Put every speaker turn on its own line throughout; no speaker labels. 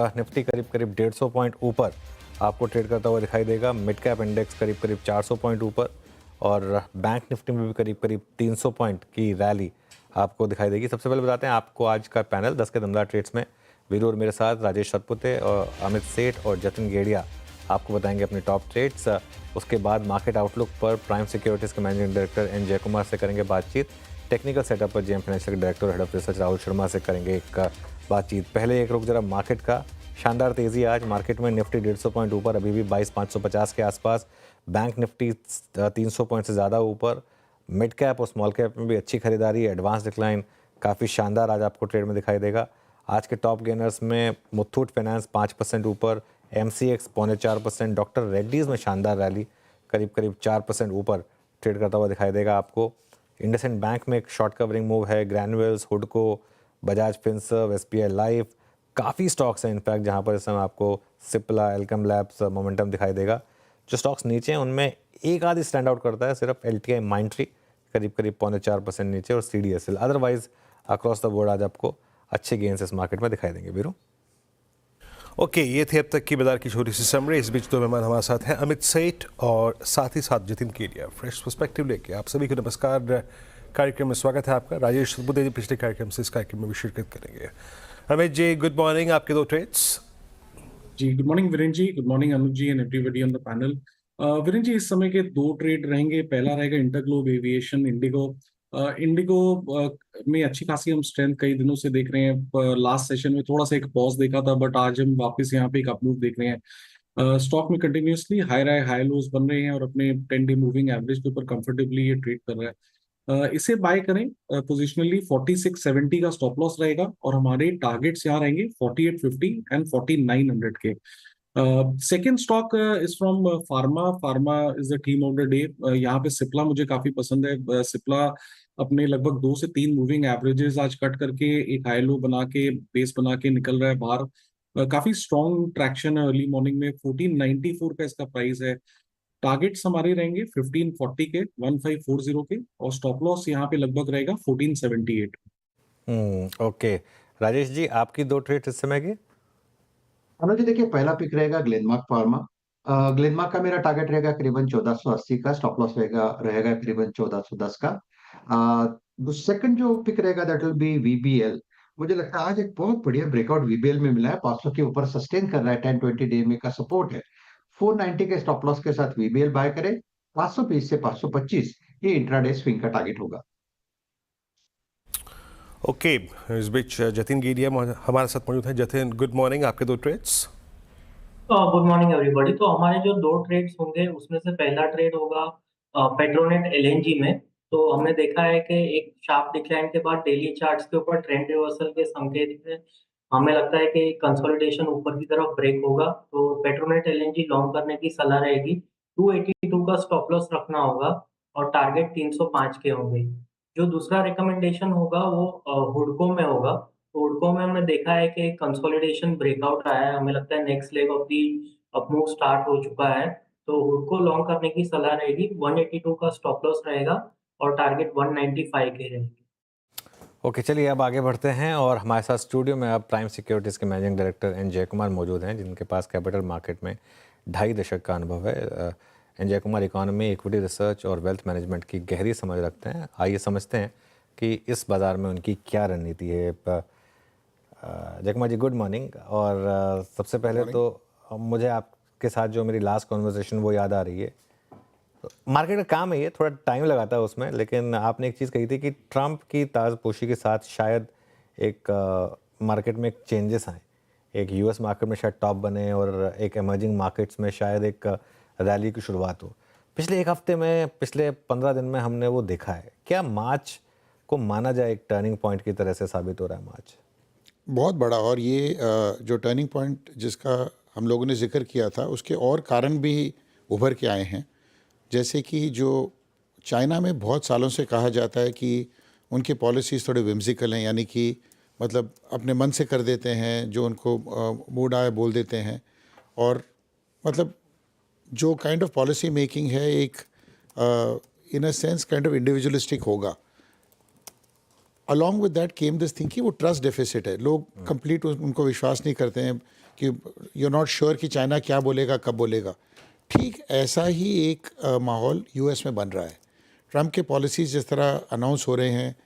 Nifty करीब करीब 150 point ऊपर आपको ट्रेड करता हुआ दिखाई देगा। मिड कैप इंडेक्स करीब करीब 400 पॉइंट ऊपर और बैंक निफ्टी में भी करीब करीब 300 पॉइंट की रैली आपको दिखाई देगी। सबसे पहले बताते हैं आपको आज का पैनल 10 के दमदार ट्रेड्स में वीरू और मेरे साथ राजेश सतपुते और अमित सेठ और जतिन गेड़िया आपको बताएंगे अपने टॉप ट्रेड्स। उसके बाद मार्केट आउटलुक पर प्राइम सिक्योरिटीज़ के मैनेजिंग डायरेक्टर एन जयकुमार से करेंगे बातचीत। टेक्निकल सेटअप पर जेएम फाइनेंशियल के director head of research Rahul Sharma से करेंगे एक बातचीत। पहले एक रुख जरा मार्केट का। शानदार तेज़ी आज मार्केट में। निफ्टी 150 पॉइंट ऊपर, अभी भी 22,550 के आसपास। बैंक निफ्टी 300 पॉइंट से ज़्यादा ऊपर। मिड कैप और स्मॉल कैप में भी अच्छी खरीदारी। एडवांस डिक्लाइन काफ़ी शानदार आज आपको ट्रेड में दिखाई देगा। आज के टॉप गेनर्स में मुथूट फाइनेंस 5% ऊपर, MCX 4.25%, डॉक्टर रेड्डीज़ में शानदार रैली करीब करीब 4% ऊपर ट्रेड करता हुआ दिखाई देगा आपको। इंडसइंड बैंक में एक शॉर्ट कवरिंग मूव है। ग्रैनुअल्स, हुडको, बजाज फिनसर्व, SBI लाइफ, काफ़ी स्टॉक्स हैं इनफैक्ट जहां पर इस समय आपको सिप्ला, एल्केम लैब्स, मोमेंटम दिखाई देगा। जो स्टॉक्स नीचे हैं उनमें एक आध स्टैंड आउट करता है, सिर्फ LTI माइंट्री करीब करीब 0.4% नीचे और CDSL। Otherwise across the board आज आपको अच्छे गेन्स इस मार्केट में दिखाई देंगे। वीरू
ओके, ये थी अब तक की बाजार की छोटी सी समरी। इस बीच दो मेहमान हमारे साथ हैं, अमित सेठ और साथ ही साथ जतिन केडिया। फ्रेश पर्सपेक्टिव लेके आप सभी को नमस्कार। कार्यक्रम में स्वागत है आपका। राजेश सतपुते जी पिछले कार्यक्रम से इस कार्यक्रम में भी शिरकत करेंगे। Amit ji, good morning. आपके दो ट्रेड्स।
जी good morning Virendra ji, good morning Anuj ji and everybody on the panel. Virendra ji, इस समय के दो ट्रेड रहेंगे। पहला रहेगा इंटरग्लोब एविएशन, इंडिगो। में अच्छी खासी हम स्ट्रेंथ कई दिनों से देख रहे हैं। लास्ट सेशन में थोड़ा सा एक पॉज देखा था, बट आज हम वापस यहाँ पे एक अपमूव देख रहे हैं। स्टॉक में कंटिन्यूअसली हाई लोज बन रहे हैं और अपने 10 डे मूविंग एवरेज के ऊपर कंफर्टेबली ये ट्रेड कर रहा है। इसे बाय करें पोजिशनली। 4670 का स्टॉप लॉस रहेगा और हमारे टारगेट्स यहाँ रहेंगे 4850 एंड 4900 के। Second stock is from pharma. Pharma is the theme of the day. यहाँ पे सिप्ला मुझे काफी पसंद है। सिप्ला अपने लगभग 2 से 3 मूविंग एवरेजेस आज कट करके एक हाई लो बना के बेस बना के निकल रहा है बाहर। काफी स्ट्रॉन्ग ट्रैक्शन है अर्ली मॉर्निंग में। 1494 का इसका प्राइस है। टारगेट्स हमारे रहेंगे 1540 के, 1540 के, और स्टॉप लॉस यहाँ पे लगभग रहेगा 1478।
ओके राजेश जी, आपकी दो ट्रेड इस समय की।
अनुज जी देखिए, पहला पिक रहेगा ग्लेनमार्क फार्मा। ग्लेनमार्क का मेरा टारगेट रहेगा करीबन 1480 का, स्टॉप लॉस रहेगा रहेगा करीबन 1410 का। सेकंड जो पिक रहेगा दैट विल बी VBL। मुझे लगता है आज एक बहुत बढ़िया ब्रेकआउट VBL में मिला है। 500 के ऊपर सस्टेन कर रहा है। 10-20 डे में का सपोर्ट है। 490 के स्टॉप लॉस के साथ VBL बाय करें। 520 से 525 ये इंट्राडे स्विंग का टारगेट होगा।
ओके, इस बीच जतिन गेडिया हमारे साथ मौजूद हैं। Jatin, good morning. आपके दो ट्रेड्स।
Good morning everybody. तो हमारे जो दो ट्रेड्स होंगे उसमें से पहला ट्रेड होगा पेट्रोनेट LNG में। तो हमने देखा है कि एक शार्प डिक्लाइन के बाद डेली चार्ट्स के ऊपर ट्रेंड रिवर्सल के संकेत है। हमें लगता है कि कंसोलिडेशन ऊपर की तरफ ब्रेक होगा, तो पेट्रोनेट LNG लॉन्ग करने की सलाह रहेगी। 282 का स्टॉप लॉस रखना होगा और टारगेट 305 के होंगे। जो दूसरा रिकमेंडेशन होगा वो हुडको में होगा। तो हुडको में हमने देखा है कि कंसोलिडेशन ब्रेकआउट आया है। हमें लगता है next leg of the up move start हो चुका है। तो हुडको लॉन्ग करने की सलाह रहेगी। 182 का स्टॉप लॉस रहेगा और टारगेट 195 के रहेगी।
ओके, चलिए अब आगे बढ़ते हैं और हमारे साथ स्टूडियो में अब प्राइम सिक्योरिटीज़ के मैनेजिंग डायरेक्टर एन जयकुमार मौजूद हैं, जिनके पास कैपिटल मार्केट में 2.5 दशक का अनुभव है। N Jayakumar economy, equity research और वेल्थ मैनेजमेंट की गहरी समझ रखते हैं। आइए समझते हैं कि इस बाज़ार में उनकी क्या रणनीति है। जयकुमार जी, गुड मॉर्निंग। और सबसे पहले तो मुझे आपके साथ जो मेरी लास्ट कॉन्वर्सेशन वो याद आ रही है। मार्केट का काम है ये, थोड़ा टाइम लगाता है उसमें, लेकिन आपने एक चीज़ कही थी कि ट्रंप की ताजपोशी के साथ शायद एक मार्केट में एक चेंजेस आए। एक US मार्केट में शायद टॉप बने और एक एमर्जिंग मार्केट्स में शायद एक रैली की शुरुआत हो। पिछले एक हफ्ते में, पिछले 15 दिन में हमने वो देखा है। क्या मार्च को माना जाए एक टर्निंग पॉइंट की तरह से साबित हो रहा है मार्च?
बहुत बड़ा। और ये जो टर्निंग पॉइंट जिसका हम लोगों ने जिक्र किया था, उसके और कारण भी उभर के आए हैं। जैसे कि जो चाइना में बहुत सालों से कहा जाता है कि उनकी पॉलिसीज़ थोड़े विम्सिकल हैं, यानी कि मतलब अपने मन से कर देते हैं, जो उनको मूड आए बोल देते हैं। और मतलब जो काइंड ऑफ पॉलिसी मेकिंग है एक in a sense kind of individualistic होगा। Along with that came this thing कि वो ट्रस्ट डेफिसिट है। लोग कंप्लीट उनको विश्वास नहीं करते हैं कि यू आर नॉट श्योर कि चाइना क्या बोलेगा, कब बोलेगा। ठीक ऐसा ही एक माहौल यूएस में बन रहा है। ट्रम्प के पॉलिसीज़ जिस तरह अनाउंस हो रहे हैं,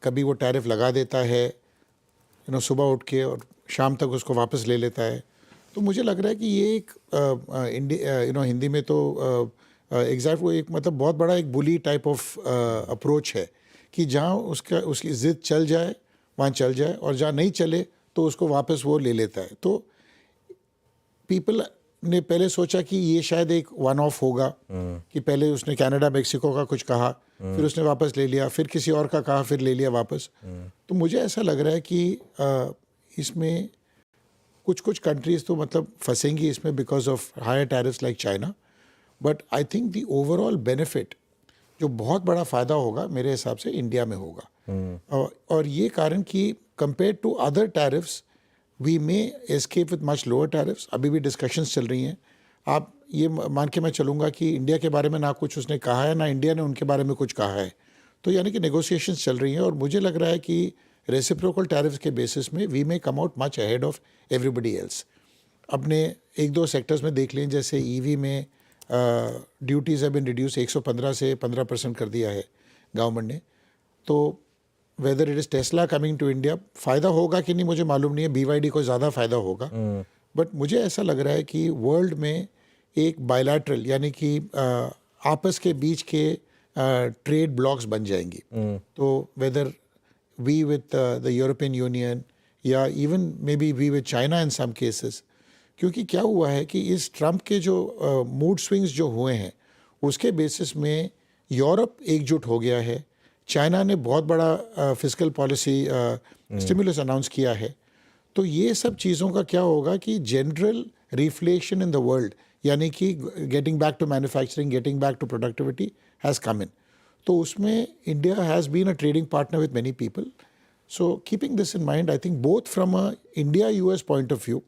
कभी वो टैरिफ लगा देता है सुबह उठ के और शाम तक उसको वापस ले लेता है। तो मुझे लग रहा है कि ये एक हिंदी में तो एग्जैक्ट वो एक मतलब बहुत बड़ा एक बुली टाइप ऑफ अप्रोच है कि जहाँ उसकी ज़िद चल जाए वहाँ चल जाए, और जहाँ नहीं चले तो उसको वापस वो ले लेता है। तो पीपल ने पहले सोचा कि ये शायद एक वन ऑफ होगा, कि पहले उसने कनाडा मेक्सिको का कुछ कहा, फिर उसने वापस ले लिया, फिर किसी और का कहा, फिर ले लिया वापस। तो मुझे ऐसा लग रहा है कि इसमें कुछ कुछ कंट्रीज़ तो मतलब फंसेंगी इसमें because of higher tariffs like China, but I think the overall benefit जो बहुत बड़ा फ़ायदा होगा मेरे हिसाब से इंडिया में होगा। और ये कारण कि compare to other tariffs we may escape with much lower tariffs. अभी भी डिस्कशंस चल रही हैं। आप ये मान के मैं चलूँगा कि इंडिया के बारे में ना कुछ उसने कहा है, ना इंडिया ने उनके बारे में कुछ कहा है। तो यानी कि नेगोशिएशंस चल रही हैं, और मुझे लग रहा है कि रेसिप्रोकल टैरिफ्स के बेसिस में we may come out much ahead of everybody else. अपने एक दो सेक्टर्स में देख लें, जैसे ईवी में ड्यूटीज़ हैव बीन रिड्यूस 115 से 15% कर दिया है गवर्नमेंट ने। तो whether it is Tesla coming to India, फ़ायदा होगा कि नहीं मुझे मालूम नहीं है, BYD को ज़्यादा फ़ायदा होगा। बट मुझे ऐसा लग रहा है कि वर्ल्ड में एक बायलैटरल यानी कि आपस के बीच के ट्रेड ब्लॉक्स बन जाएंगी। तो whether we with the European Union या even maybe we with China in some cases, क्योंकि क्या हुआ है कि इस ट्रम्प के जो मूड स्विंग्स जो हुए हैं उसके बेसिस में यूरोप एकजुट हो गया है। चाइना ने बहुत बड़ा फिस्कल पॉलिसी स्टिमुलस अनाउंस किया है। तो ये सब चीज़ों का क्या होगा कि general reflation in the world, यानी कि getting back to manufacturing, getting back to productivity has come in. तो उसमें India has been a trading partner with many people. So keeping this in mind, I think both from a India US point of view,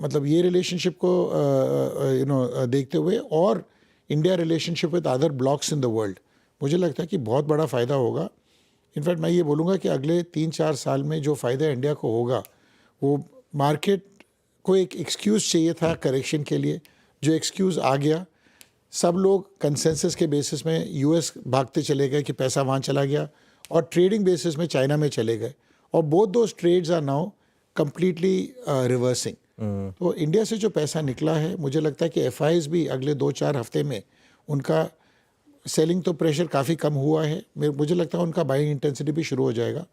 मतलब ये relationship को देखते हुए, और India relationship with other blocks in the world, मुझे लगता है कि बहुत बड़ा फ़ायदा होगा। इनफैक्ट मैं ये बोलूँगा कि अगले 3-4 साल में जो फ़ायदा इंडिया को होगा, वो मार्केट को एक एक्सक्यूज़ चाहिए था करेक्शन के लिए, जो एक्सक्यूज़ आ गया। सब लोग कंसेंसस के बेसिस में US भागते चले गए कि पैसा वहाँ चला गया, और ट्रेडिंग बेसिस में चाइना में चले गए, और both those trades are now completely reversing. तो इंडिया से जो पैसा निकला है, मुझे लगता है कि FIs भी अगले 2-4 हफ्ते में उनका सेलिंग तो प्रेशर काफ़ी कम हुआ है, मुझे लगता है उनका बाइंग इंटेंसिटी भी शुरू हो जाएगा।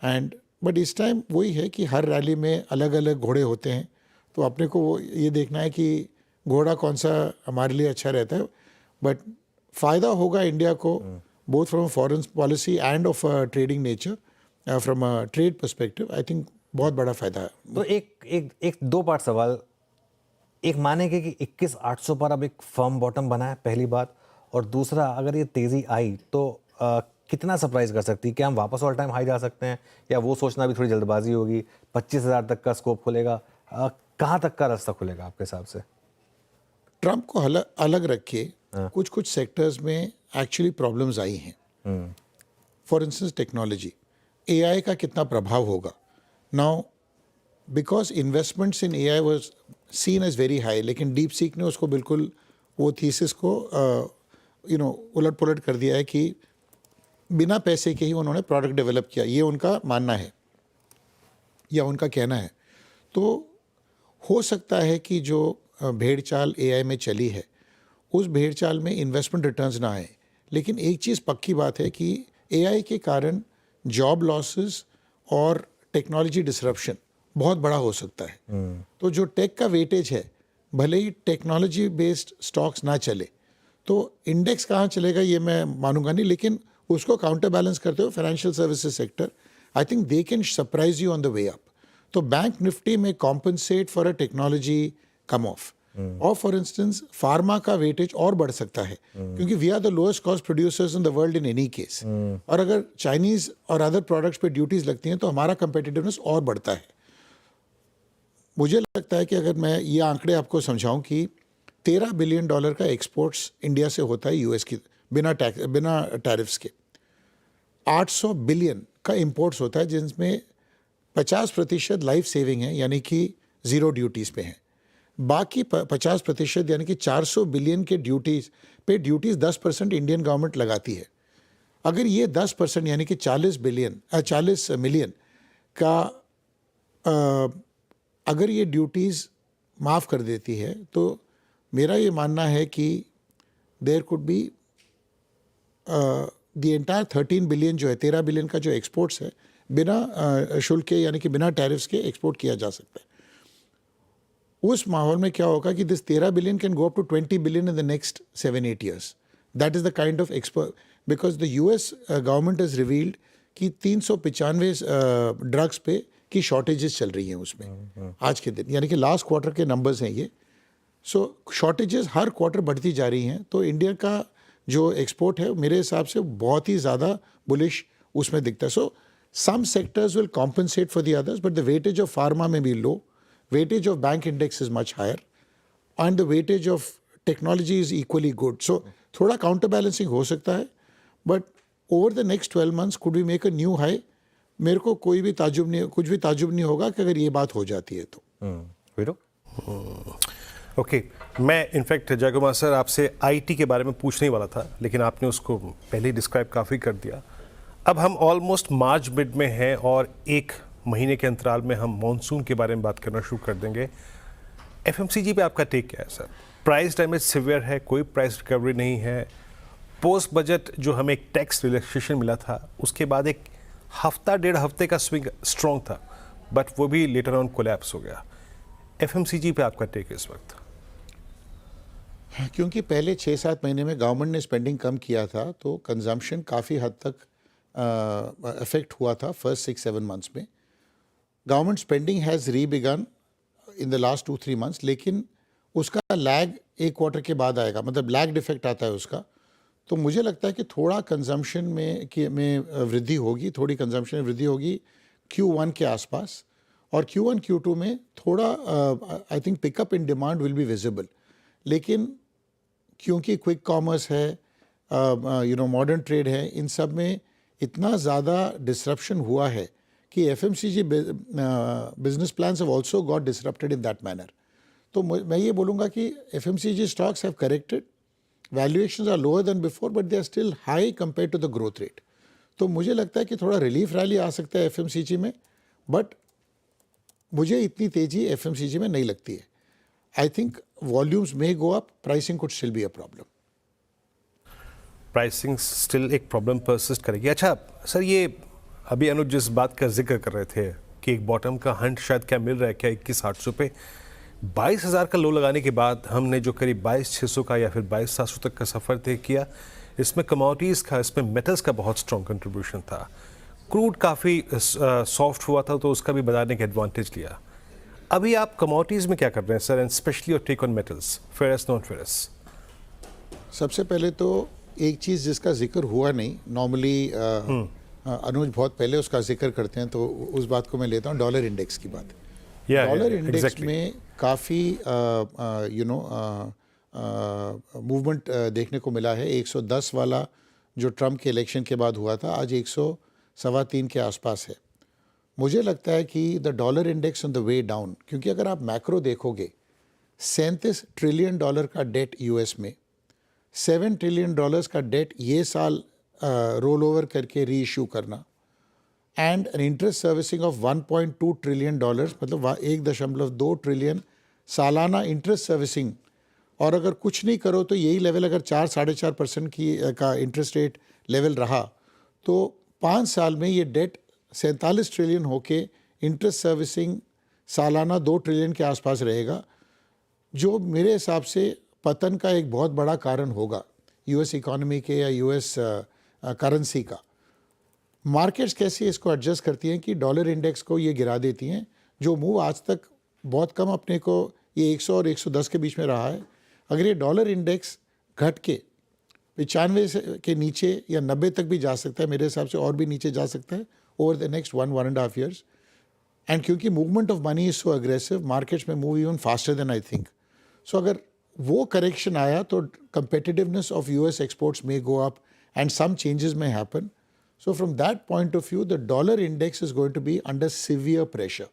एंड बट इस टाइम वही है कि हर रैली में अलग अलग घोड़े होते हैं, तो अपने को वो ये देखना है कि घोड़ा कौन सा हमारे लिए अच्छा रहता है। बट फ़ायदा होगा इंडिया को both from foreign policy end of trading nature, from a trade perspective. I think बहुत बड़ा फ़ायदा है।
तो एक दो पार्ट सवाल। एक माने कि 21,800 पर अब एक फर्म बॉटम बना है, पहली बात। और दूसरा, अगर ये तेज़ी आई तो कितना सरप्राइज कर सकती है? क्या हम वापस ऑल टाइम हाई जा सकते हैं, या वो सोचना भी थोड़ी जल्दबाजी होगी? 25,000 तक का स्कोप खुलेगा? कहाँ तक का रास्ता खुलेगा आपके हिसाब से?
ट्रम्प को अलग रख के कुछ कुछ सेक्टर्स में एक्चुअली प्रॉब्लम्स आई हैं। फॉर इंस्टेंस टेक्नोलॉजी, AI का कितना प्रभाव होगा? Now because investments in AI was seen as very high, लेकिन डीप सीक ने उसको बिल्कुल वो थीसिस को उलट पुलट कर दिया है कि बिना पैसे के ही उन्होंने प्रोडक्ट डेवलप किया, ये उनका मानना है या उनका कहना है। तो हो सकता है कि जो भेड़ चाल AI में चली है, उस भेड़ चाल में इन्वेस्टमेंट रिटर्न्स ना आए। लेकिन एक चीज़ पक्की बात है कि AI के कारण जॉब लॉसेस और टेक्नोलॉजी डिसरप्शन बहुत बड़ा हो सकता है। तो जो टेक का वेटेज है, भले ही टेक्नोलॉजी बेस्ड स्टॉक्स ना चले, तो इंडेक्स कहाँ चलेगा ये मैं मानूंगा नहीं, लेकिन उसको काउंटर बैलेंस करते हुए financial services sector, I think they can surprise you on the way up. तो बैंक निफ्टी में compensate for a technology come off, और फॉर इंस्टेंस फार्मा का वेटेज और बढ़ सकता है, क्योंकि we are the lowest cost producers in the world in any case. और अगर चाइनीज और अदर प्रोडक्ट्स पे ड्यूटीज लगती हैं तो हमारा कंपेटिटिवनेस और बढ़ता है। मुझे लगता है कि अगर मैं ये आंकड़े आपको समझाऊं कि $13 बिलियन का एक्सपोर्ट्स इंडिया से होता है US की, बिना टैरिफ्स के। 800 बिलियन का इंपोर्ट्स होता है, जिसमें 50% लाइफ सेविंग है, यानी कि ज़ीरो ड्यूटीज़ पे हैं। बाकी 50% यानी कि 400 बिलियन के ड्यूटीज़ 10% इंडियन गवर्नमेंट लगाती है। अगर ये 10% यानी कि 40 मिलियन का अगर ये ड्यूटीज़ माफ़ कर देती है तो मेरा ये मानना है कि there could be the entire 13 billion जो है 13 बिलियन का जो एक्सपोर्ट्स है बिना शुल्क के यानी कि बिना टैरिफ्स के एक्सपोर्ट किया जा सकता है। उस माहौल में क्या होगा कि this 13 billion can go up to 20 billion in the next 7-8 years. That is the kind of export because the US government has revealed कि 395 ड्रग्स पे की शॉर्टेजेस चल रही हैं उसमें आज के दिन, यानी कि लास्ट क्वार्टर के नंबर्स हैं ये। सो शॉर्टेजेस हर क्वार्टर बढ़ती जा रही हैं, तो इंडिया का जो एक्सपोर्ट है मेरे हिसाब से बहुत ही ज़्यादा बुलिश उसमें दिखता है। So some sectors will compensate for the others, but the weightage of pharma में भी लो, weightage of bank index is much higher, and the weightage of technology is equally good. So थोड़ा counterbalancing हो सकता है, but over the next 12 months could we make a new high? मेरे को कुछ भी ताजुब नहीं होगा कि अगर ये बात हो जाती है तो।
वीरू?
ओके, मैं इनफैक्ट जयकुमार सर आपसे IT के बारे में पूछने वाला था, लेकिन आपने उसको पहले ही डिस्क्राइब काफ़ी कर दिया। अब हम ऑलमोस्ट मार्च मिड में हैं और एक महीने के अंतराल में हम मॉनसून के बारे में बात करना शुरू कर देंगे। FMCG पे आपका टेक क्या है सर? प्राइस डैमेज सिवियर है, कोई प्राइस रिकवरी नहीं है। पोस्ट बजट जो हमें एक टैक्स रिलैक्सेशन मिला था उसके बाद एक हफ्ता 1.5 हफ्ते का स्विंग स्ट्रॉन्ग था, बट वो भी लेटर ऑन कोलैप्स हो गया। FMCG पे आपका टेक इस वक्त?
क्योंकि पहले 6-7 महीने में गवर्नमेंट ने स्पेंडिंग कम किया था तो कंजम्पशन काफ़ी हद तक अफेक्ट हुआ था फर्स्ट 6-7 मंथ्स में। Government spending has rebegun in the last 2-3 months, लेकिन उसका लैग एक क्वार्टर के बाद आएगा, मतलब लैग इफेक्ट आता है उसका। तो मुझे लगता है कि थोड़ा कंजम्पशन में वृद्धि होगी, थोड़ी कंजम्पशन में वृद्धि होगी Q1 के आसपास, और Q1 Q2 में थोड़ा I think pickup in demand will be visible. लेकिन क्योंकि क्विक कॉमर्स है, मॉडर्न ट्रेड है, इन सब में इतना ज़्यादा डिसरप्शन हुआ है कि FMCG business plans have also got disrupted in that manner. तो मैं ये बोलूँगा कि FMCG stocks have corrected, valuations are lower than before, but they are still high compare to the growth rate. तो मुझे लगता है कि थोड़ा रिलीफ रैली आ सकता है FMCG में, बट मुझे इतनी तेज़ी FMCG में नहीं लगती है। I think volumes may go up, pricing could still be a problem.
Pricing still एक प्रॉब्लम परसिस्ट करेगी। अच्छा सर, ये अभी अनुज जिस बात का जिक्र कर रहे थे कि एक बॉटम का हंट शायद क्या मिल रहा है क्या 21,800 पे, 22,000 का लो लगाने के बाद हमने जो करीब 22,600 का या फिर 22,700 तक का सफ़र तय किया, इसमें कमोडिटीज़ का, इसमें मेटल्स का बहुत स्ट्रॉन्ग कंट्रीब्यूशन था। क्रूड काफ़ी सॉफ्ट हुआ था तो उसका भी बाजार ने एक एडवांटेज लिया। अभी आप कमोडिटीज़ में क्या कर रहे हैं sir, and specially your take on metals, ferrous non ferrous?
सबसे पहले तो एक चीज़ जिसका जिक्र हुआ नहीं, नॉर्मली अनुज बहुत पहले उसका जिक्र करते हैं तो उस बात को मैं लेता हूँ, डॉलर इंडेक्स की बात। डॉलर इंडेक्स में काफ़ी मूवमेंट देखने को मिला है। 110 वाला जो ट्रम्प के इलेक्शन के बाद हुआ था, आज 100-1.25 के आसपास है। मुझे लगता है कि the dollar index on the way down, क्योंकि अगर आप मैक्रो देखोगे 37 ट्रिलियन डॉलर का डेट US में, 7 ट्रिलियन डॉलर्स का डेट ये साल रोल ओवर करके री इशू करना, and an interest servicing of 1.2 trillion dollars, मतलब 1.2 ट्रिलियन सालाना इंटरेस्ट सर्विसिंग, और अगर कुछ नहीं करो तो यही लेवल अगर 4-4.5% का इंटरेस्ट रेट लेवल रहा तो 5 साल में ये डेट 47 ट्रिलियन होके इंटरेस्ट सर्विसिंग सालाना 2 ट्रिलियन के आसपास रहेगा, जो मेरे हिसाब से पतन का एक बहुत बड़ा कारण होगा US इकोनॉमी के या US करेंसी का। मार्केट्स कैसे इसको एडजस्ट करती हैं कि डॉलर इंडेक्स को ये गिरा देती हैं, जो मूव आज तक बहुत कम अपने को ये 100 और 110 के बीच में रहा है। अगर ये डॉलर इंडेक्स घट के 95 के नीचे या 90 तक भी जा सकता है, मेरे हिसाब से और भी नीचे जा सकता है over the next 1.5 years, and क्योंकि movement of money is so aggressive, markets में move even faster than I think. So अगर वो करेक्शन आया तो competitiveness of US exports may go up and some changes may happen. So from that point of view, the dollar index is going to be under severe pressure.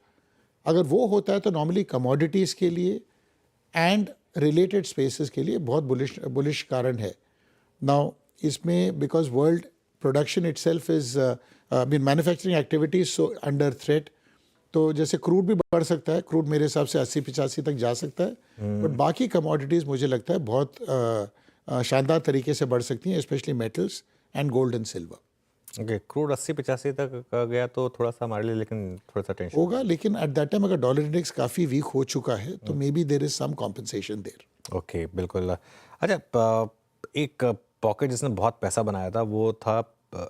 अगर वो होता है तो normally commodities के लिए and related spaces के लिए बहुत बुलिश कारण है. नाउ इसमें because world production itself is manufacturing activities so under threat, तो जैसे क्रूड भी बढ़ सकता है, क्रूड मेरे हिसाब से 80-85 तक जा सकता है, बट बाकी कमोडिटीज़ मुझे लगता है बहुत शानदार तरीके से बढ़ सकती हैं, specially metals and gold and silver.
Okay, crude 80-85 तक गया तो थोड़ा सा हमारे लिए लेकिन थोड़ा सा टेंशन
होगा, लेकिन एट दैट टाइम अगर डॉलर इंडेक्स काफ़ी वीक हो चुका है तो maybe there is some compensation there.
Okay, बिल्कुल. अच्छा, एक पॉकेट जिसने बहुत पैसा बनाया था वो था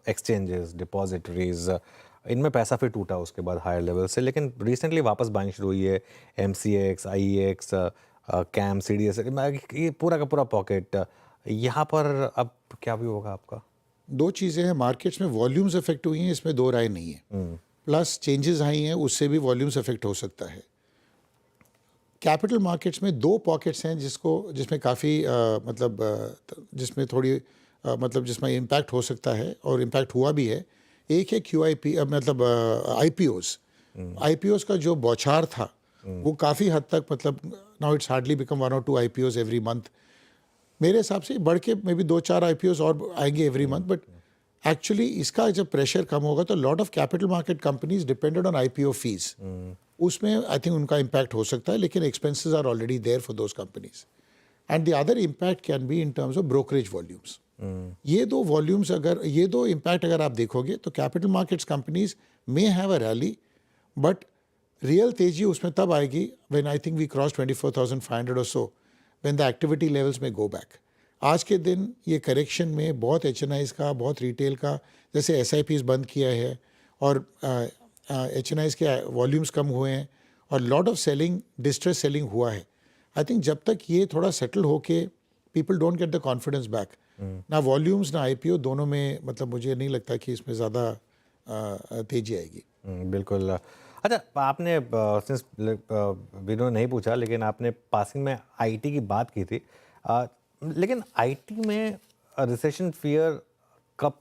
एक्सचेंजेस, डिपॉजिटरीज. इनमें पैसा फिर टूटा उसके बाद हायर लेवल से, लेकिन रिसेंटली वापस बाइंग शुरू हुई है. MCX, IEX, कैम, CDS, ये पूरा का पूरा पॉकेट. यहाँ पर अब क्या व्यू होगा आपका?
दो चीज़ें हैं, मार्केट्स में वॉल्यूम्स इफेक्ट हुई हैं, इसमें दो राय नहीं है. प्लस चेंजेस आई हैं, उससे भी वॉल्यूम्स इफेक्ट हो सकता है. कैपिटल मार्केट्स में दो पॉकेट्स हैं जिसमें काफ़ी जिसमें थोड़ी जिसमें इम्पैक्ट हो सकता है और इम्पैक्ट हुआ भी है. एक है QIP, IPOs का जो बौछार था वो काफ़ी हद तक now it's hardly become 1 or 2 IPOs every month. मेरे हिसाब से बढ़ के मे बी 2-4 IPOs और आएंगे एवरी मंथ, बट एक्चुअली इसका जब प्रेशर कम होगा तो lot of capital market companies depended on IPO fees. उसमें आई थिंक उनका इम्पैक्ट हो सकता है, लेकिन expenses are already there for those companies. And the other impact can be in terms of brokerage volumes. ये दो इम्पैक्ट अगर आप देखोगे तो capital markets companies may have a rally, but real तेजी उसमें तब आएगी when I think we cross 24,500 और so, when the activity levels में गो बैक. आज के दिन ये करेक्शन में बहुत HNIs का, बहुत रिटेल का, जैसे SIPs बंद किया है और HNIs के वॉल्यूम्स कम हुए हैं और lot of selling, distress selling हुआ है. आई थिंक जब तक ये थोड़ा सेटल होके people don't get the confidence back, ना वॉल्यूम्स ना IPO दोनों में मुझे नहीं लगता कि इसमें ज़्यादा तेजी आएगी.
बिल्कुल. अच्छा, आपने सिंस विनोद नहीं पूछा, लेकिन आपने पासिंग में IT की बात की थी, लेकिन IT में रिसेशन फियर कब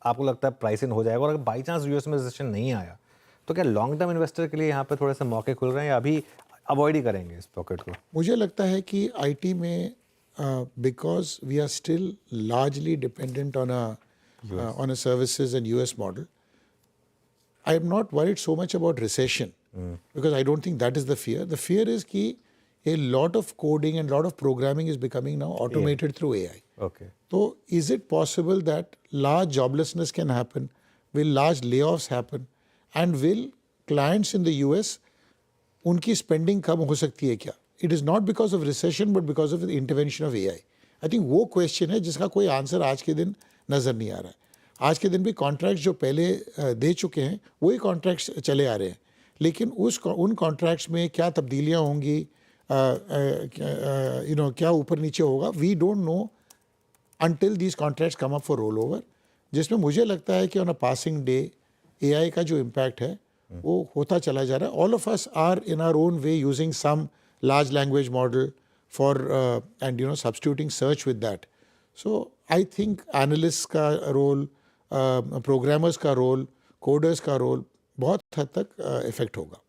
आपको लगता है प्राइस इन हो जाएगा, और अगर बाई चांस US में रिसेशन नहीं आया तो क्या लॉन्ग टर्म इन्वेस्टर के लिए यहाँ पे थोड़े से मौके खुल रहे हैं या अभी अवॉइड ही करेंगे इस पॉकेट को?
मुझे लगता है कि IT में because we are still largely dependent on a services and US model, I am not worried so much about recession because I don't think that is the fear. The fear is कि a lot of coding and lot of programming is becoming now automated through AI.
Okay.
So is it possible that large joblessness can happen? Will large layoffs happen? And will clients in the US, उनकी spending कम हो सकती है क्या? It is not because of recession but because of the intervention of AI. I think वो question है जिसका कोई answer आज के दिन नज़र नहीं आ रहा है. आज के दिन भी कॉन्ट्रैक्ट्स जो पहले दे चुके हैं वही कॉन्ट्रैक्ट्स चले आ रहे हैं, लेकिन उन कॉन्ट्रैक्ट्स में क्या तब्दीलियां होंगी, क्या ऊपर नीचे होगा, we don't know until these contracts come up for roll over, जिसमें मुझे लगता है कि on a passing day AI का जो इम्पैक्ट है वो होता चला जा रहा है. All of us are in our own way using some large language model for and substituting search with that. So I think analyst का रोल, प्रोग्रामर्स का रोल, कोडर्स का रोल बहुत हद तक इफेक्ट होगा.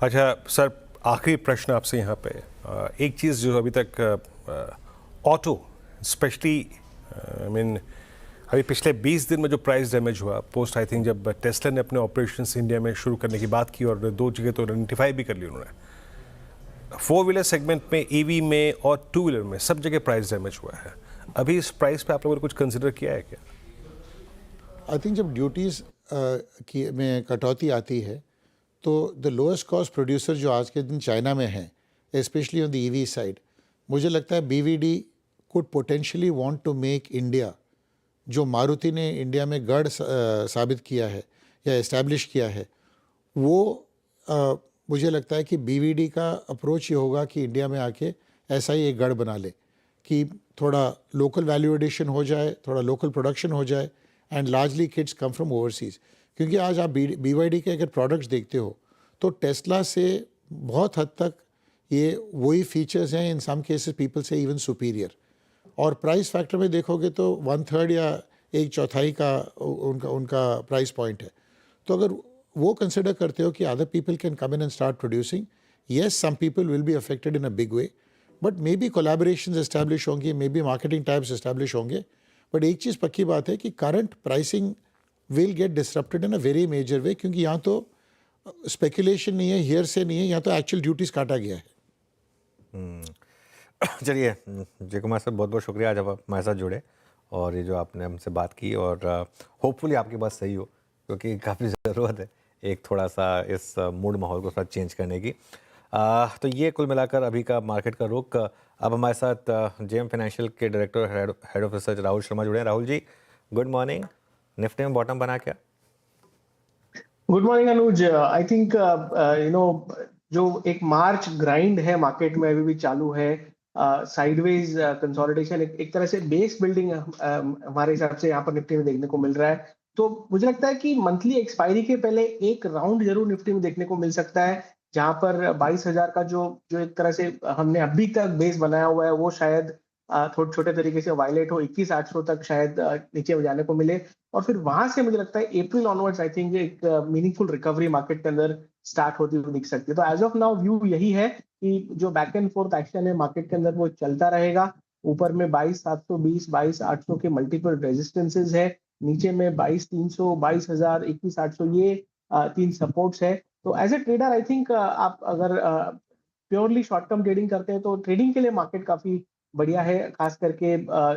अच्छा सर, आखिरी प्रश्न आपसे यहाँ पे. एक चीज़ जो अभी तक ऑटो स्पेशली अभी पिछले 20 दिन में जो प्राइस डैमेज हुआ पोस्ट, आई थिंक जब टेस्ला ने अपने ऑपरेशंस इंडिया में शुरू करने की बात की और 2 जगह तो आइडेंटिफाई भी कर ली उन्होंने. 4 व्हीलर सेगमेंट में, EV में और 2 व्हीलर में सब जगह प्राइस डैमेज हुआ है. अभी इस प्राइस पे आप लोगों ने कुछ कंसिडर किया है क्या?
आई थिंक जब ड्यूटीज़ में कटौती आती है तो द लोएस्ट कॉस्ट प्रोड्यूसर जो आज के दिन चाइना में है, specially on the EV side, मुझे लगता है BVD could potentially want to make India, जो मारुति ने इंडिया में गढ़ साबित किया है या इस्टेब्लिश किया है, वो मुझे लगता है कि BVD का अप्रोच ये होगा कि इंडिया में आके ऐसा ही एक गढ़ बना ले कि थोड़ा लोकल वैल्यू एडिशन हो जाए, थोड़ा लोकल प्रोडक्शन हो जाए and largely kids come from overseas. क्योंकि आज आप BYD के अगर प्रोडक्ट्स देखते हो तो टेस्ला से बहुत हद तक ये वही फीचर्स हैं, इन सम केसेस पीपल से इवन सुपीरियर. और प्राइस फैक्टर में देखोगे तो 1/3 या 1/4 का उनका प्राइस पॉइंट है. तो अगर वो कंसिडर करते हो कि other people can come in and start producing, yes some people will be affected in a big way, but maybe collaborations establish होंगे, maybe marketing types establish होंगे, but एक चीज़ पक्की बात है कि current pricing will get disrupted in a very major way, क्योंकि यहाँ तो स्पेकुलेशन नहीं है, हियर से नहीं है, यहाँ तो एक्चुअल ड्यूटीज़ काटा गया है।
चलिए जय कुमार सर, बहुत बहुत शुक्रिया आज आप हमारे साथ जुड़े और ये जो आपने हमसे बात की, और होपफुली आपकी बात सही हो, क्योंकि काफ़ी ज़रूरत है एक थोड़ा सा इस मूड माहौल को थोड़ा चेंज करने की। तो ये कुल मिलाकर अभी का मार्केट का रुख। अब हमारे साथ जेएम फाइनेंशियल के director head of research Rahul Sharma जुड़े हैं। Rahul ji good morning. Nifty में बॉटम बना क्या?
Good morning Anuj. I think जो एक मार्च ग्राइंड है मार्केट में अभी भी चालू है, साइडवेज कंसोलिडेशन, एक तरह से बेस बिल्डिंग हमारे हिसाब से यहाँ पर निफ्टी में देखने को मिल रहा है। तो मुझे लगता है कि मंथली एक्सपायरी के पहले एक राउंड जरूर निफ्टी में देखने को मिल सकता है, जहां पर 22,000 का जो जो एक तरह से हमने अभी तक बेस बनाया हुआ है वो शायद थोड़े छोटे तरीके से वायलेट हो, 21,800 तक शायद नीचे जाने को मिले, और फिर वहां से मुझे लगता है अप्रैल ऑनवर्ड्स आई थिंक एक मीनिंगफुल रिकवरी मार्केट के अंदर स्टार्ट होती हुई दिख सकती है। तो एज ऑफ नाउ व्यू यही है कि जो बैक एंड फोर्थ एक्शन है मार्केट के अंदर वो चलता रहेगा। ऊपर में 22,720, 22,800 के मल्टीपल रेजिस्टेंसेज है, नीचे में 22,300, 22,000, 21,800 ये तीन सपोर्ट्स है। तो as a trader I think आप अगर प्योरली शॉर्ट टर्म ट्रेडिंग करते हैं तो ट्रेडिंग के लिए मार्केट काफी बढ़िया है, खास करके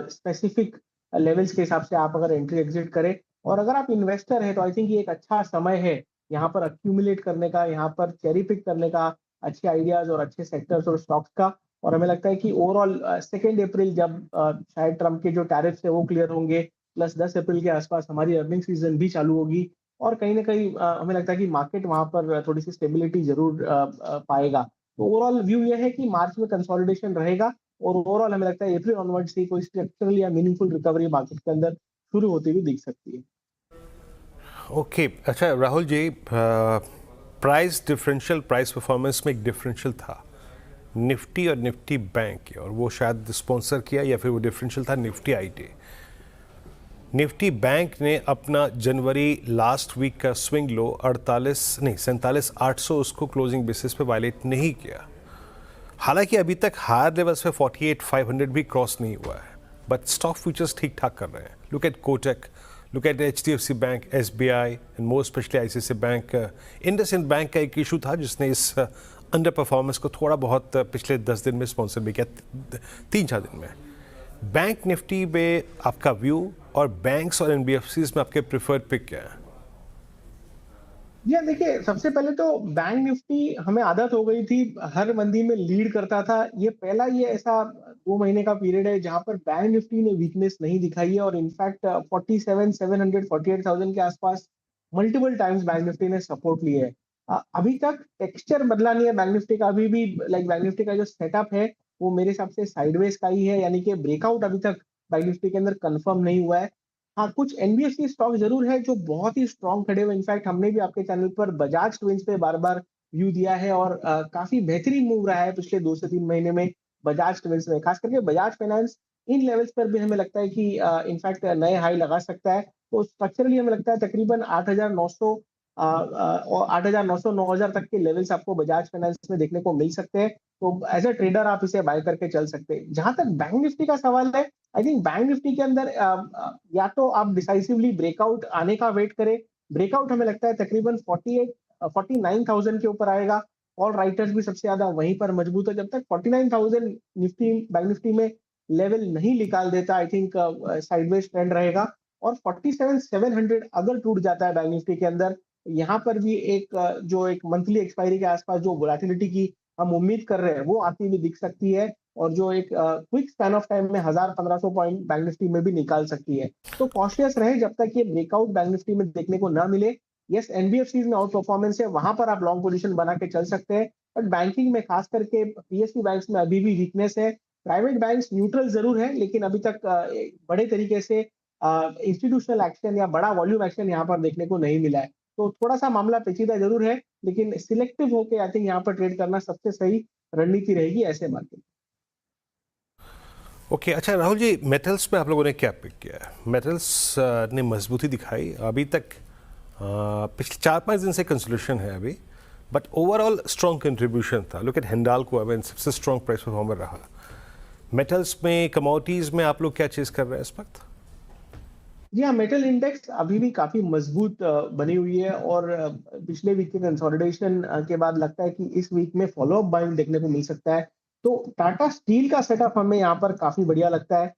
स्पेसिफिक लेवल्स के हिसाब से आप अगर एंट्री एग्जिट करें। और अगर आप इन्वेस्टर हैं तो आई थिंक ये एक अच्छा समय है यहाँ पर अक्यूमुलेट करने का, यहाँ पर चेरी पिक करने का, अच्छे आइडियाज और अच्छे सेक्टर्स और स्टॉक्स का। और हमें लगता है कि ओवरऑल 2 अप्रैल जब शायद ट्रम्प के जो टैरिफ्स है वो क्लियर होंगे, प्लस 10 अप्रैल के आसपास हमारी अर्निंग सीजन भी चालू होगी, और कहीं ना कहीं हमें लगता है कि मार्केट वहां पर थोड़ी सी स्टेबिलिटी जरूर पाएगा। तो ओवरऑल व्यू ये है कि मार्च में कंसोलिडेशन रहेगा, और ओवरऑल हमें लगता है अप्रैल ऑनवर्ड से कोई स्ट्रक्चरल या मीनिंगफुल रिकवरी मार्केट के अंदर शुरू होती हुई दिख सकती है।
ओके अच्छा Rahul ji, price differential, price performance में एक डिफरेंशियल था निफ्टी और निफ्टी बैंक की, और वो शायद स्पॉन्सर किया या फिर वो डिफरेंशियल था निफ्टी आईटी। निफ्टी बैंक ने अपना जनवरी लास्ट वीक का स्विंग लो 47,800 उसको क्लोजिंग बेसिस पे वायलेट नहीं किया। हालांकि अभी तक हायर लेवल्स पे 48,500 भी क्रॉस नहीं हुआ है, बट स्टॉक फ्यूचर्स ठीक ठाक कर रहे हैं। Look at Kotak, look at HDFC bank, SBI and more specially ICICI bank. IndusInd bank का एक इशू था जिसने इस अंडर परफॉर्मेंस को थोड़ा बहुत पिछले 10 दिन में स्पॉन्सर भी किया, 3-4 दिन में। बैंक निफ्टी में आपका व्यू, और बैंक्स और NBFCs में आपके प्रिफर्ड पिक क्या है?
देखिए, सबसे पहले तो बैंक निफ्टी हमें आदत हो गई थी हर मंदी में लीड करता था। ये ऐसा 2 महीने का पीरियड है जहां पर बैंक निफ्टी ने वीकनेस नहीं दिखाई है, और इनफैक्ट 47,700, 48,000 के आसपास मल्टीपल टाइम्स बैंक निफ्टी ने सपोर्ट लिए है। अभी तक टेक्सचर बदला नहीं है बैंक निफ्टी का, अभी भी बैंक निफ्टी का जो सेटअप है वो मेरे हिसाब से साइडवेज का ही है, यानी कि ब्रेकआउट अभी तक बैंक निफ्टी के अंदर कंफर्म नहीं हुआ है। हाँ, कुछ एनबीएफसी स्टॉक जरूर है जो बहुत ही स्ट्रांग खड़े हुए। इनफैक्ट हमने भी आपके चैनल पर बजाज ट्विंस पे बार बार व्यू दिया है, और काफी बेहतरीन मूव रहा है पिछले 2 से 3 महीने में बजाज ट्विंस में। खास करके बजाज फाइनेंस इन लेवल्स पर भी हमें लगता है कि इनफैक्ट नए हाई लगा सकता है। तो स्ट्रक्चरली हमें लगता है तकरीबन 8,900 और 8,900 9,000 तक के लेवल्स आपको बजाज फाइनेंस में देखने को मिल सकते हैं। तो एज अ ट्रेडर आप इसे बाय करके चल सकते हैं। जहां तक बैंक निफ्टी का सवाल है, आई थिंक बैंक निफ्टी के अंदर या तो आप डिसाइसिवली ब्रेकआउट आने का वेट करें। ब्रेकआउट हमें लगता है तकरीबन 49,000 के ऊपर आएगा। ऑल राइटर्स भी सबसे ज्यादा वहीं पर मजबूत है। जब तक 49,000 निफ्टी बैंक निफ्टी में लेवल नहीं निकाल देता, आई थिंक साइडवेज ट्रेंड रहेगा। और 47,700 अगर टूट जाता है बैंक निफ्टी के अंदर, यहाँ पर भी जो एक मंथली एक्सपायरी के आसपास जो वोलेटिलिटी की हम उम्मीद कर रहे हैं वो आती हुई दिख सकती है, और जो एक क्विक स्पैन ऑफ टाइम में 1,000-1,500 पॉइंट बैंक निफ्टी में भी निकाल सकती है। तो कॉशियस रहे जब तक ये ब्रेकआउट बैंक निफ्टी में देखने को ना मिले। यस, एनबीएफसी में आउट परफॉर्मेंस है, वहां पर आप लॉन्ग पोजीशन बना के चल सकते हैं, बट बैंकिंग में खास करके पीएसयू बैंक्स में अभी भी वीकनेस है। प्राइवेट बैंक्स न्यूट्रल जरूर है, लेकिन अभी तक बड़े तरीके से इंस्टीट्यूशनल एक्शन या बड़ा वॉल्यूम एक्शन यहाँ पर देखने को नहीं मिला है। तो थोड़ा सा मामला पेचीदा जरूर है, लेकिन सिलेक्टिव होकर आई थिंक यहाँ पर ट्रेड करना सबसे सही रणनीति रहेगी ऐसे मार्केट।
ओके अच्छा राहुल जी, मेटल्स में आप लोगों ने क्या पिक किया है? मेटल्स ने मजबूती दिखाई, अभी तक पिछले 4-5 दिन से कंसोलिडेशन है अभी, बट ओवरऑल स्ट्रॉन्ग कंट्रीब्यूशन था। लुक एट हिंडाल्को अभी सबसे स्ट्रॉन्ग प्राइस परफॉर्मर रहा। मेटल्स में, कमोडिटीज़ में आप लोग क्या चीज़ कर रहे हैं इस वक्त?
जी हाँ, मेटल इंडेक्स अभी भी काफी मजबूत बनी हुई है और पिछले वीक के कंसोलिडेशन के बाद लगता है कि इस वीक में फॉलो अप बाइंग देखने को मिल सकता है। तो टाटा स्टील का सेटअप हमें यहाँ पर काफी बढ़िया लगता है।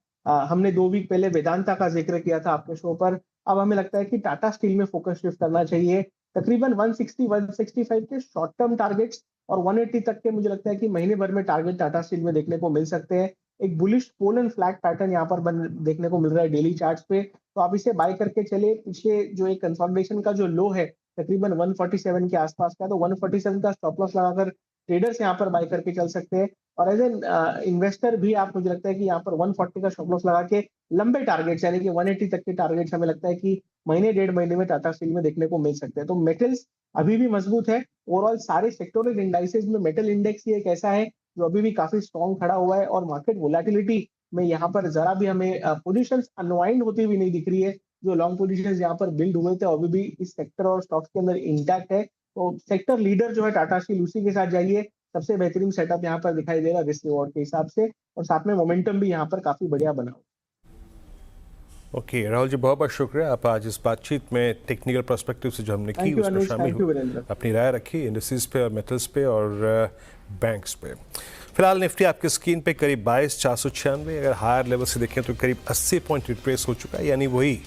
हमने 2 वीक पहले वेदांता का जिक्र किया था आपके शो पर। अब हमें लगता है कि टाटा स्टील में फोकस शिफ्ट करना चाहिए। तकरीबन 160-165 के शॉर्ट टर्म टारगेट्स और 180 तक के मुझे लगता है कि महीने भर में टारगेट टाटा स्टील में देखने को मिल सकते हैं। एक bullish pole and flag pattern यहाँ पर देखने को मिल रहा है डेली चार्ट्स पे। तो आप इसे बाय करके चले। पीछे जो एक कंसोलिडेशन का जो लो है तकरीबन 147 के आसपास का, तो 147 का स्टॉप लॉस लगाकर ट्रेडर्स यहाँ पर बाय करके चल सकते हैं। और एज एन इन्वेस्टर भी आप, मुझे लगता है कि यहाँ पर 140 का स्टॉप लॉस लगा के लंबे टारगेट्स यानी कि 180 तक के टारगेट्स हमें लगता है कि महीने 1.5 महीने में टाटा स्टील में देखने को मिल सकते हैं। तो मेटल्स अभी भी मजबूत है। ओवरऑल सारे सेक्टोरल इंडाइसेस में मेटल इंडेक्स ही एक ऐसा है जो अभी भी काफी स्ट्रॉन्ग खड़ा हुआ है और मार्केट वोलेटिलिटी में यहाँ पर जरा भी हमें पोजीशंस अनवाइंड होती हुई नहीं दिख रही है। जो लॉन्ग पोजीशंस यहाँ पर बिल्ड हुए थे अभी भी इस सेक्टर और स्टॉक्स के अंदर इंटैक्ट है। तो सेक्टर लीडर जो है टाटा स्टील, उसी के साथ जाइए। सबसे बेहतरीन सेटअप यहाँ पर दिखाई दे रहा है रिस्क रिवॉर्ड के हिसाब से, और साथ में मोमेंटम भी यहाँ पर काफी बढ़िया बना हुआ।
ओके राहुल जी, बहुत बहुत शुक्रिया। आप आज इस बातचीत में टेक्निकल पर्सपेक्टिव से जो हमने की उसमें शामिल हुए, अपनी राय रखी इंडस्ट्रीज पे और मेटल्स पे और बैंक्स पे। फिलहाल निफ्टी आपकी स्क्रीन पे करीब 22,496, अगर हायर लेवल से देखें तो करीब 80 पॉइंट रिट्रेस हो चुका है, यानी वही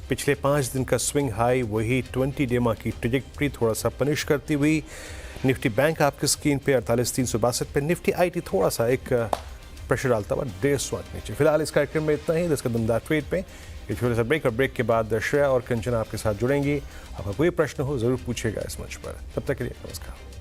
पिछले 5 दिन का स्विंग हाई, वही 20 डे की ट्रेजेक्टरी थोड़ा सा पनिश करती हुई। निफ्टी बैंक आपकी स्क्रीन पे 48,362 पे। निफ्टी आईटी थोड़ा सा एक प्रेशर डालता हुआ 150 पॉइंट नीचे। फिलहाल इस कार्यक्रम में इतना ही। इसका दमदार ट्रेड पे एक छोटा सा ब्रेक, और ब्रेक के बाद श्रेया और कंचना आपके साथ जुड़ेंगी। आपका कोई प्रश्न हो ज़रूर पूछिएगा इस मंच पर। तब तक के लिए नमस्कार।